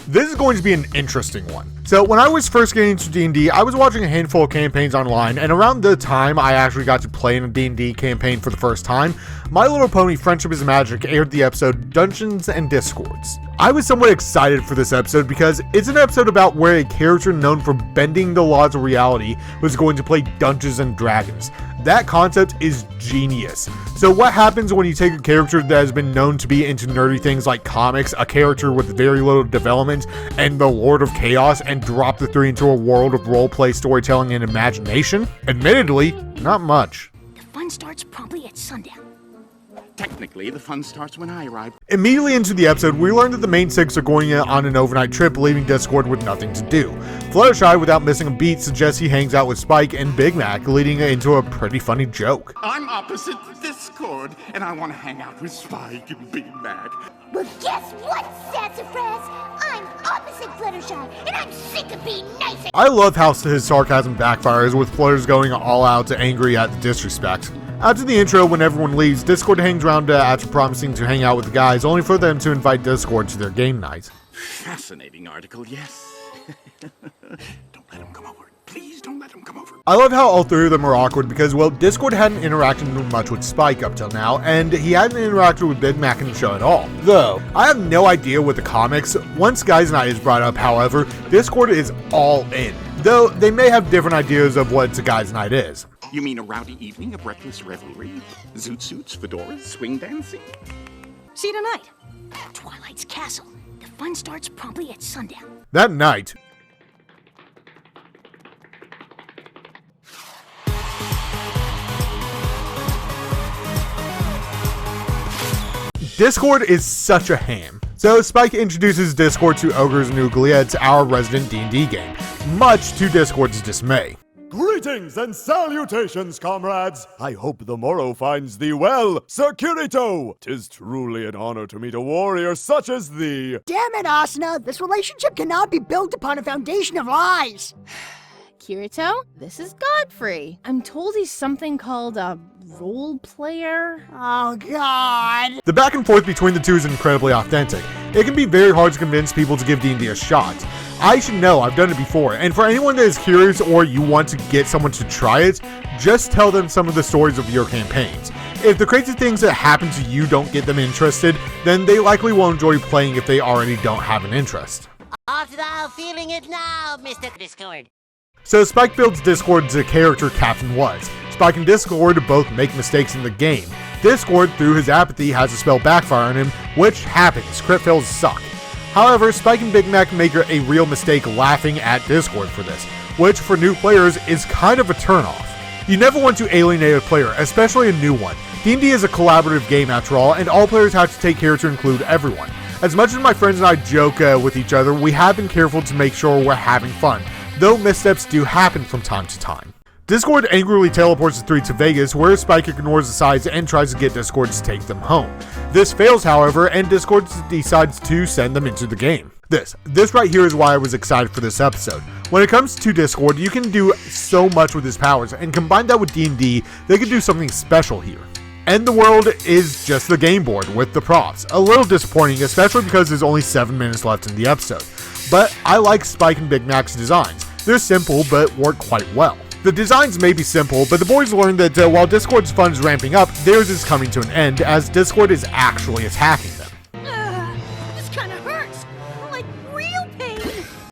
This is going to be an interesting one. So when I was first getting into D&D, I was watching a handful of campaigns online, and around the time I actually got to play in a D&D campaign for the first time, My Little Pony Friendship is Magic aired the episode Dungeons and Discords. I was somewhat excited for this episode because it's an episode about where a character known for bending the laws of reality was going to play Dungeons and Dragons. That concept is genius. So what happens when you take a character that has been known to be into nerdy things like comics, a character with very little development, and the Lord of Chaos, and drop the three into a world of roleplay storytelling and imagination? Admittedly, not much. The fun starts promptly at sundown. Technically, the fun starts when I arrive. Immediately into the episode, we learn that the main six are going on an overnight trip, leaving Discord with nothing to do. Fluttershy, without missing a beat, suggests he hangs out with Spike and Big Mac, leading into a pretty funny joke. I'm opposite Discord, and I want to hang out with Spike and Big Mac. Well, guess what, Sassafras? I'm opposite Fluttershy, and I'm sick of being nice. I love how his sarcasm backfires, with Flutters going all out angry at the disrespect. After the intro, when everyone leaves, Discord hangs around after promising to hang out with the guys, only for them to invite Discord to their game night. Fascinating article, yes. Don't let him come over. Please don't let him come over. I love how all three of them are awkward because, well, Discord hadn't interacted much with Spike up till now, and he hadn't interacted with Big Mac in the show at all. Though, I have no idea with the comics. Once Guys Night is brought up, however, Discord is all in. Though, they may have different ideas of what a Guys Night is. You mean a rowdy evening, a breathless revelry? Zoot suits, fedoras, swing dancing? See you tonight. Twilight's Castle. The fun starts promptly at sundown. That night, Discord is such a ham. So Spike introduces Discord to Ogres and Ougliettes, our resident D&D game, much to Discord's dismay. Greetings and salutations, comrades! I hope the morrow finds thee well, Sir Kirito! 'Tis truly an honor to meet a warrior such as thee. Damn it, Asuna! This relationship cannot be built upon a foundation of lies! Kirito, this is Godfrey. I'm told he's something called a role player. Oh, God. The back and forth between the two is incredibly authentic. It can be very hard to convince people to give D&D a shot. I should know, I've done it before, and for anyone that is curious or you want to get someone to try it, just tell them some of the stories of your campaigns. If the crazy things that happen to you don't get them interested, then they likely will enjoy playing if they already don't have an interest. Off thou feeling it now, Mr. Discord. So Spike builds Discord as a character Captain was. Spike and Discord both make mistakes in the game. Discord, through his apathy, has a spell backfire on him, which happens. Crit fails suck. However, Spike and Big Mac make a real mistake laughing at Discord for this, which for new players is kind of a turnoff. You never want to alienate a player, especially a new one. D&D is a collaborative game after all, and all players have to take care to include everyone. As much as my friends and I joke with each other, we have been careful to make sure we're having fun, though missteps do happen from time to time. Discord angrily teleports the three to Vegas, where Spike ignores the signs and tries to get Discord to take them home. This fails, however, and Discord decides to send them into the game. This right here is why I was excited for this episode. When it comes to Discord, you can do so much with his powers, and combine that with D&D, they can do something special here. And the world is just the game board with the props. A little disappointing, especially because there's only 7 minutes left in the episode. But I like Spike and Big Mac's designs. They're simple, but work quite well. The designs may be simple, but the boys learned that while Discord's fun is ramping up, theirs is coming to an end, as Discord is actually attacking them. This kind of hurts. Like real pain.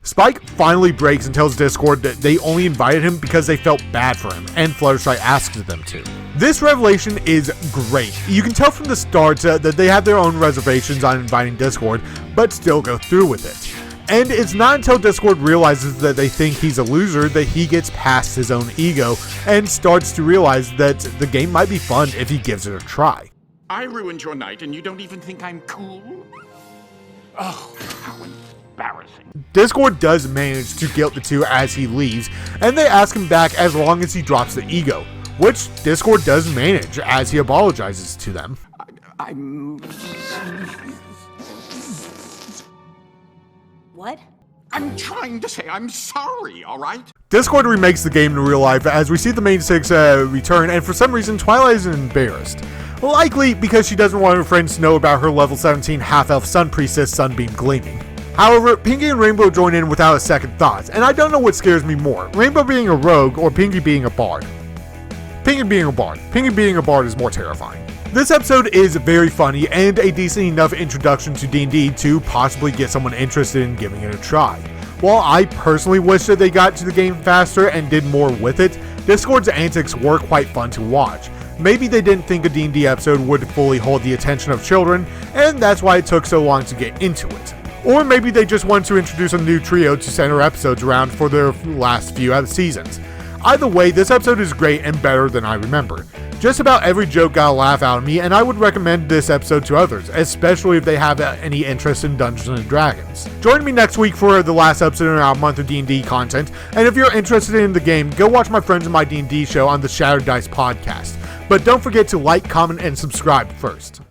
Spike finally breaks and tells Discord that they only invited him because they felt bad for him, and Fluttershy asked them to. This revelation is great. You can tell from the start that they have their own reservations on inviting Discord, but still go through with it. And it's not until Discord realizes that they think he's a loser that he gets past his own ego and starts to realize that the game might be fun if he gives it a try. I ruined your night and you don't even think I'm cool? Oh, how embarrassing. Discord does manage to guilt the two as he leaves, and they ask him back as long as he drops the ego, which Discord does manage as he apologizes to them. What? I'm trying to say I'm sorry, alright? Discord remakes the game in real life as we see the main six return, and for some reason Twilight is embarrassed. Likely because she doesn't want her friends to know about her level 17 half-elf sun priestess Sunbeam Gleaming. However, Pinky and Rainbow join in without a second thought, and I don't know what scares me more, Rainbow being a rogue or Pinky being a bard. Pinky being a bard. Pinky being a bard is more terrifying. This episode is very funny and a decent enough introduction to D&D to possibly get someone interested in giving it a try. While I personally wish that they got to the game faster and did more with it, Discord's antics were quite fun to watch. Maybe they didn't think a D&D episode would fully hold the attention of children, and that's why it took so long to get into it. Or maybe they just wanted to introduce a new trio to center episodes around for their last few seasons. Either way, this episode is great and better than I remember. Just about every joke got a laugh out of me, and I would recommend this episode to others, especially if they have any interest in Dungeons & Dragons. Join me next week for the last episode in our month of D&D content, and if you're interested in the game, go watch my Friends in My D&D show on the Shattered Dice podcast. But don't forget to like, comment, and subscribe first.